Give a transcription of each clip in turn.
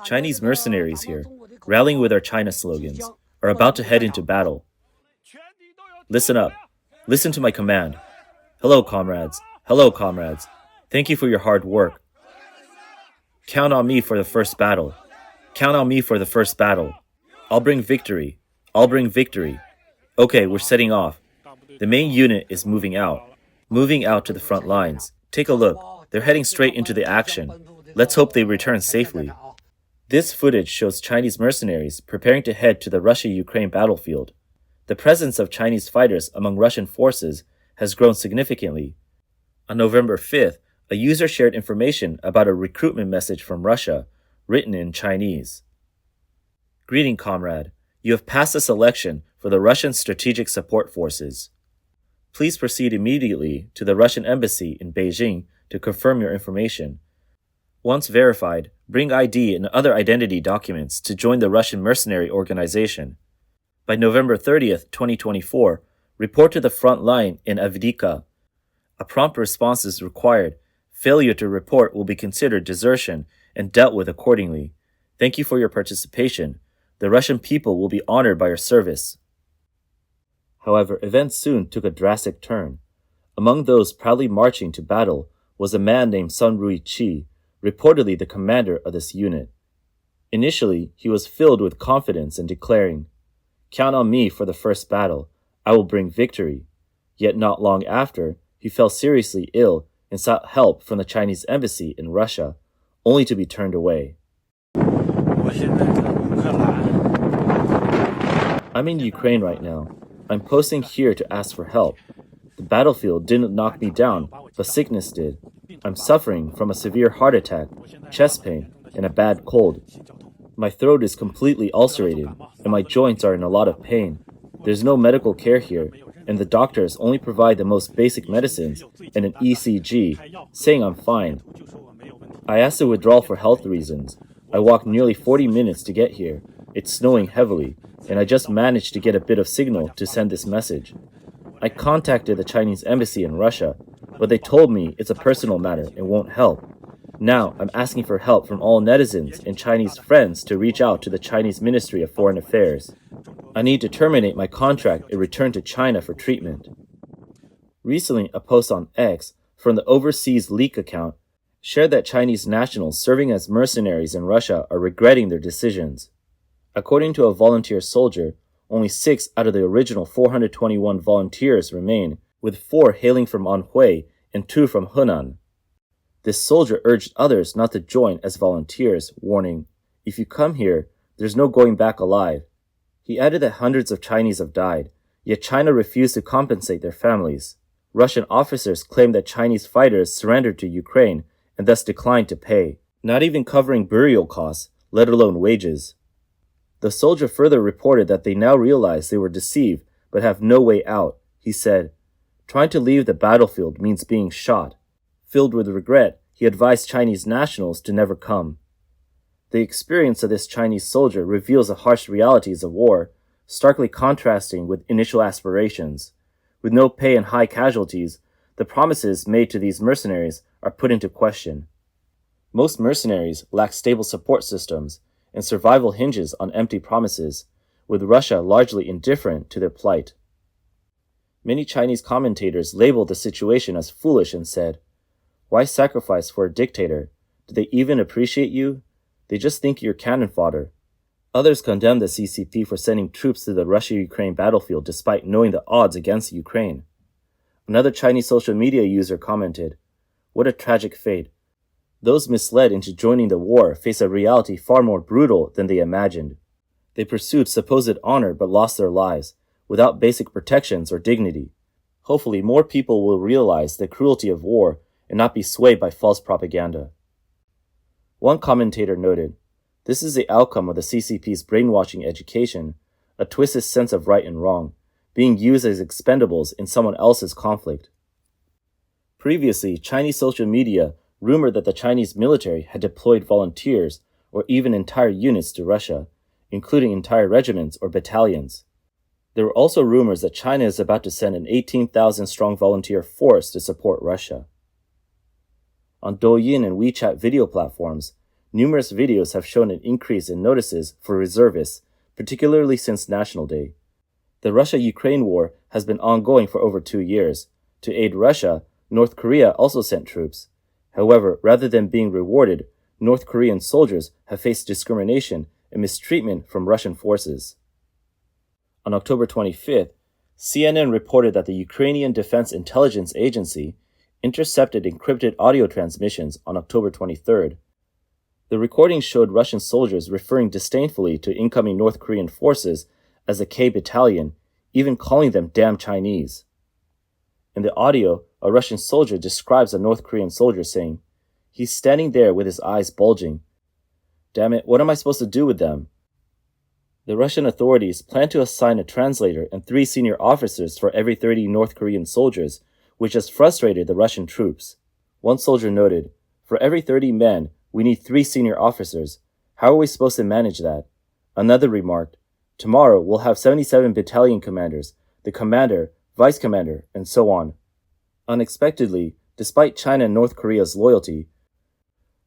Chinese mercenaries here, rallying with our China slogans, are about to head into battle. Listen up. Listen to my command. Hello, comrades. Hello, comrades. Thank you for your hard work. Count on me for the first battle. Count on me for the first battle. I'll bring victory. I'll bring victory. Okay, we're setting off. The main unit is moving out to the front lines. Take a look. They're heading straight into the action. Let's hope they return safely. This footage shows Chinese mercenaries preparing to head to the Russia-Ukraine battlefield. The presence of Chinese fighters among Russian forces has grown significantly. On November 5th, a user shared information about a recruitment message from Russia, written in Chinese. Greeting, comrade. You have passed the selection for the Russian Strategic Support Forces. Please proceed immediately to the Russian embassy in Beijing to confirm your information. Once verified, bring ID and other identity documents to join the Russian mercenary organization. By November 30th, 2024, report to the front line in Avdiivka. A prompt response is required. Failure to report will be considered desertion and dealt with accordingly. Thank you for your participation. The Russian people will be honored by your service. However, events soon took a drastic turn. Among those proudly marching to battle was a man named Sun Rui-chi, reportedly the commander of this unit. Initially, he was filled with confidence and declaring, "Count on me for the first battle. I will bring victory." Yet not long after, he fell seriously ill and sought help from the Chinese embassy in Russia, only to be turned away. I'm in Ukraine right now. I'm posting here to ask for help. The battlefield didn't knock me down, but sickness did. I'm suffering from a severe heart attack, chest pain, and a bad cold. My throat is completely ulcerated, and my joints are in a lot of pain. There's no medical care here, and the doctors only provide the most basic medicines and an ECG, saying I'm fine. I asked to withdraw for health reasons. I walked nearly 40 minutes to get here. It's snowing heavily, and I just managed to get a bit of signal to send this message. I contacted the Chinese embassy in Russia, but they told me it's a personal matter and won't help. Now I'm asking for help from all netizens and Chinese friends to reach out to the Chinese Ministry of Foreign Affairs. I need to terminate my contract and return to China for treatment. Recently, a post on X from the Overseas Leak account shared that Chinese nationals serving as mercenaries in Russia are regretting their decisions. According to a volunteer soldier, only 6 out of the original 421 volunteers remain, with 4 hailing from Anhui and 2 from Henan. This soldier urged others not to join as volunteers, warning, "If you come here, there's no going back alive." He added that hundreds of Chinese have died, yet China refused to compensate their families. Russian officers claimed that Chinese fighters surrendered to Ukraine and thus declined to pay, not even covering burial costs, let alone wages. The soldier further reported that they now realize they were deceived but have no way out. He said, "Trying to leave the battlefield means being shot." Filled with regret, he advised Chinese nationals to never come. The experience of this Chinese soldier reveals the harsh realities of war, starkly contrasting with initial aspirations. With no pay and high casualties, the promises made to these mercenaries are put into question. Most mercenaries lack stable support systems, and survival hinges on empty promises, with Russia largely indifferent to their plight. Many Chinese commentators labeled the situation as foolish and said, "Why sacrifice for a dictator? Do they even appreciate you? They just think you're cannon fodder." Others condemned the CCP for sending troops to the Russia-Ukraine battlefield despite knowing the odds against Ukraine. Another Chinese social media user commented, "What a tragic fate. Those misled into joining the war face a reality far more brutal than they imagined. They pursued supposed honor but lost their lives, without basic protections or dignity. Hopefully more people will realize the cruelty of war and not be swayed by false propaganda." One commentator noted, "This is the outcome of the CCP's brainwashing education, a twisted sense of right and wrong, being used as expendables in someone else's conflict." Previously, Chinese social media rumored that the Chinese military had deployed volunteers or even entire units to Russia, including entire regiments or battalions. There were also rumors that China is about to send an 18,000-strong volunteer force to support Russia. On Douyin and WeChat video platforms, Numerous videos have shown an increase in notices for reservists, particularly since National Day. The Russia-Ukraine war has been ongoing for over 2 years. To aid Russia, North Korea also sent troops. However, rather than being rewarded, North Korean soldiers have faced discrimination and mistreatment from Russian forces. On October 25th, CNN reported that the Ukrainian Defense Intelligence Agency intercepted encrypted audio transmissions on October 23rd. The recordings showed Russian soldiers referring disdainfully to incoming North Korean forces as the K Battalion, even calling them damn Chinese. In the audio, a Russian soldier describes a North Korean soldier saying, "He's standing there with his eyes bulging. Damn it, what am I supposed to do with them?" The Russian authorities plan to assign a translator and 3 senior officers for every 30 North Korean soldiers, which has frustrated the Russian troops. One soldier noted, "For every 30 men, we need 3 senior officers. How are we supposed to manage that?" Another remarked, "Tomorrow we'll have 77 battalion commanders, the commander, vice commander, and so on." Unexpectedly, despite China and North Korea's loyalty,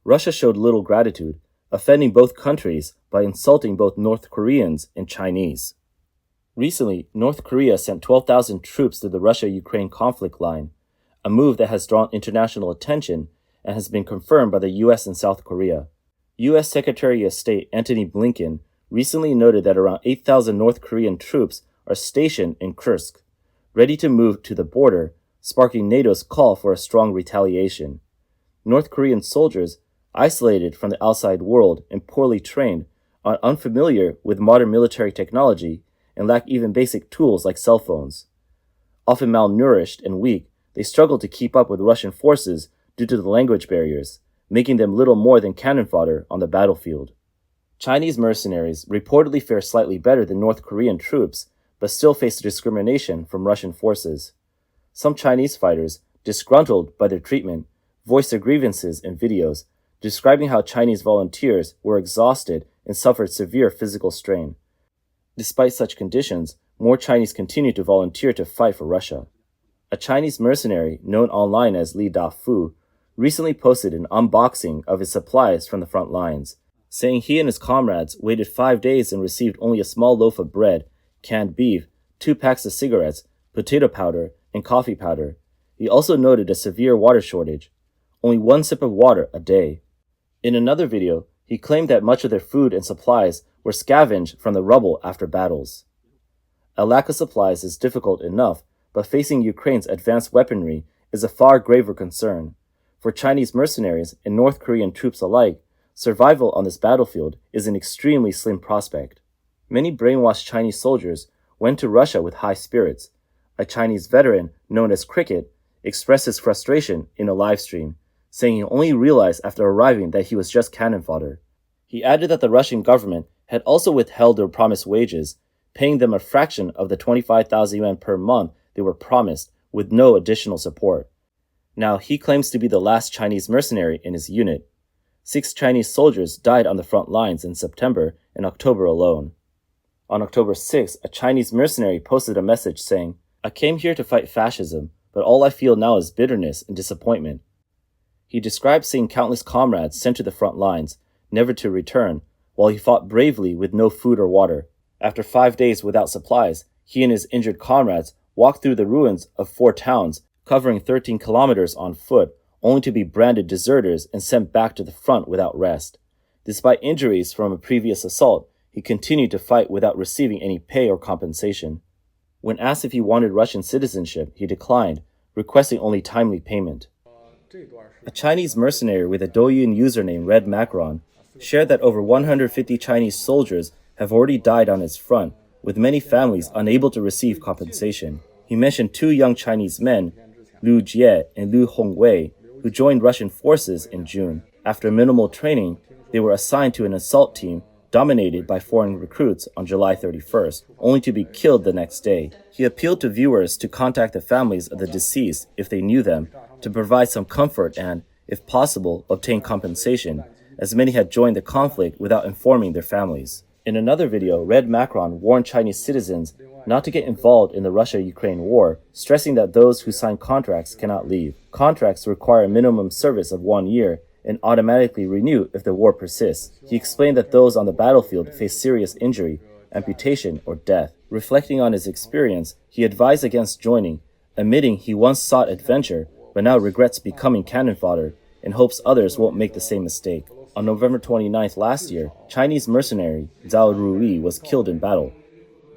Russia showed little gratitude, offending both countries by insulting both North Koreans and Chinese. Recently, North Korea sent 12,000 troops to the Russia-Ukraine conflict line, a move that has drawn international attention and has been confirmed by the US and South Korea. US Secretary of State Antony Blinken recently noted that around 8,000 North Korean troops are stationed in Kursk, ready to move to the border, sparking NATO's call for a strong retaliation. North Korean soldiers, isolated from the outside world and poorly trained, are unfamiliar with modern military technology and lack even basic tools like cell phones. Often malnourished and weak, they struggle to keep up with Russian forces due to the language barriers, making them little more than cannon fodder on the battlefield. Chinese mercenaries reportedly fare slightly better than North Korean troops, but still face discrimination from Russian forces. Some Chinese fighters, disgruntled by their treatment, voiced their grievances in videos, describing how Chinese volunteers were exhausted and suffered severe physical strain. Despite such conditions, more Chinese continue to volunteer to fight for Russia. A Chinese mercenary, known online as Li Dafu, recently posted an unboxing of his supplies from the front lines, saying he and his comrades waited 5 days and received only a small loaf of bread, canned beef, 2 packs of cigarettes, potato powder, and coffee powder. He also noted a severe water shortage, only 1 sip of water a day. In another video, he claimed that much of their food and supplies were scavenged from the rubble after battles. A lack of supplies is difficult enough, but facing Ukraine's advanced weaponry is a far graver concern. For Chinese mercenaries and North Korean troops alike, survival on this battlefield is an extremely slim prospect. Many brainwashed Chinese soldiers went to Russia with high spirits. A Chinese veteran, known as Cricket, expressed his frustration in a live stream, saying he only realized after arriving that he was just cannon fodder. He added that the Russian government had also withheld their promised wages, paying them a fraction of the 25,000 yuan per month they were promised, with no additional support. Now he claims to be the last Chinese mercenary in his unit. 6 Chinese soldiers died on the front lines in September and October alone. On October 6, a Chinese mercenary posted a message saying, "I came here to fight fascism, but all I feel now is bitterness and disappointment." He described seeing countless comrades sent to the front lines, never to return, while he fought bravely with no food or water. After 5 days without supplies, he and his injured comrades walked through the ruins of 4 towns, covering 13 kilometers on foot, only to be branded deserters and sent back to the front without rest. Despite injuries from a previous assault, he continued to fight without receiving any pay or compensation. When asked if he wanted Russian citizenship, he declined, requesting only timely payment. A Chinese mercenary with a Douyin username Red Macron shared that over 150 Chinese soldiers have already died on its front, with many families unable to receive compensation. He mentioned 2 young Chinese men, Liu Jie and Liu Hongwei, who joined Russian forces in June. After minimal training, they were assigned to an assault team dominated by foreign recruits on July 31st, only to be killed the next day. He appealed to viewers to contact the families of the deceased if they knew them, to provide some comfort and, if possible, obtain compensation, as many had joined the conflict without informing their families. In another video, Red Macron warned Chinese citizens not to get involved in the Russia-Ukraine war, stressing that those who sign contracts cannot leave. Contracts require a minimum service of 1 year, and automatically renew if the war persists. He explained that those on the battlefield face serious injury, amputation, or death. Reflecting on his experience, he advised against joining, admitting he once sought adventure but now regrets becoming cannon fodder and hopes others won't make the same mistake. On November 29th last year, Chinese mercenary Zhao Ruyi was killed in battle.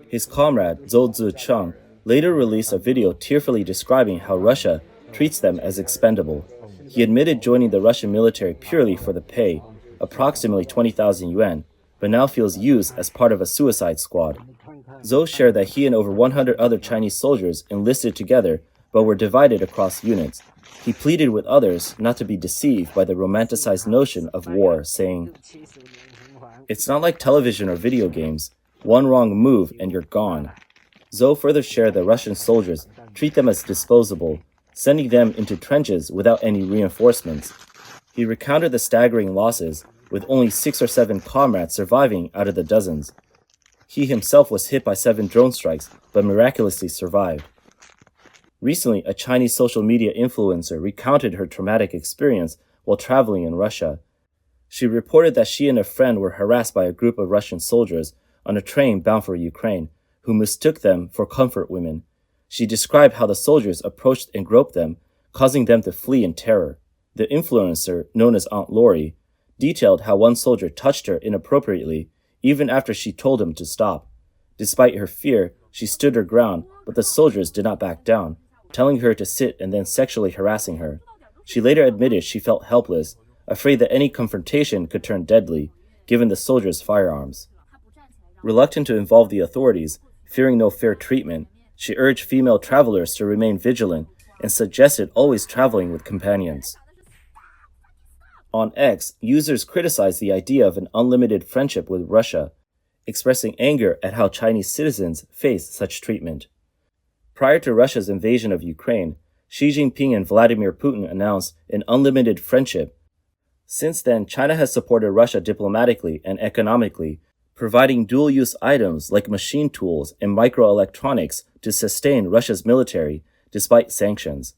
His comrade Zhou Zicheng later released a video tearfully describing how Russia treats them as expendable. He admitted joining the Russian military purely for the pay, approximately 20,000 yuan, but now feels used as part of a suicide squad. Zhou shared that he and over 100 other Chinese soldiers enlisted together but were divided across units. He pleaded with others not to be deceived by the romanticized notion of war, saying, "It's not like television or video games. One wrong move and you're gone." Zhou further shared that Russian soldiers treat them as disposable, sending them into trenches without any reinforcements. He recounted the staggering losses, with only 6 or 7 comrades surviving out of the dozens. He himself was hit by 7 drone strikes, but miraculously survived. Recently, a Chinese social media influencer recounted her traumatic experience while traveling in Russia. She reported that she and a friend were harassed by a group of Russian soldiers on a train bound for Ukraine, who mistook them for comfort women. She described how the soldiers approached and groped them, causing them to flee in terror. The influencer, known as Aunt Lori, detailed how one soldier touched her inappropriately, even after she told him to stop. Despite her fear, she stood her ground, but the soldiers did not back down, telling her to sit and then sexually harassing her. She later admitted she felt helpless, afraid that any confrontation could turn deadly, given the soldiers' firearms. Reluctant to involve the authorities, fearing no fair treatment, she urged female travelers to remain vigilant and suggested always traveling with companions. On X, users criticized the idea of an unlimited friendship with Russia, expressing anger at how Chinese citizens face such treatment. Prior to Russia's invasion of Ukraine, Xi Jinping and Vladimir Putin announced an unlimited friendship. Since then, China has supported Russia diplomatically and economically, providing dual-use items like machine tools and microelectronics to sustain Russia's military despite sanctions.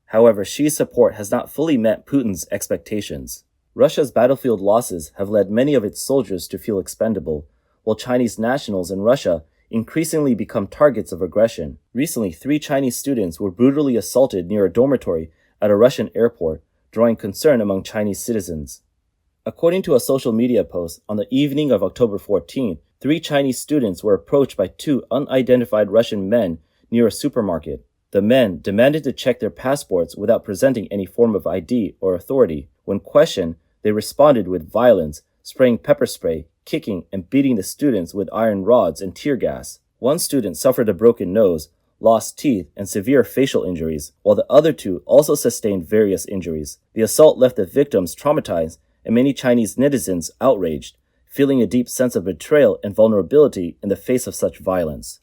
However, Xi's support has not fully met Putin's expectations. Russia's battlefield losses have led many of its soldiers to feel expendable, while Chinese nationals in Russia increasingly become targets of aggression. Recently, 3 Chinese students were brutally assaulted near a dormitory at a Russian airport, drawing concern among Chinese citizens. According to a social media post, on the evening of October 14th, 3 Chinese students were approached by 2 unidentified Russian men near a supermarket. The men demanded to check their passports without presenting any form of ID or authority. When questioned, they responded with violence, spraying pepper spray, kicking, and beating the students with iron rods and tear gas. One student suffered a broken nose, lost teeth, and severe facial injuries, while the other 2 also sustained various injuries. The assault left the victims traumatized and many Chinese netizens outraged, feeling a deep sense of betrayal and vulnerability in the face of such violence.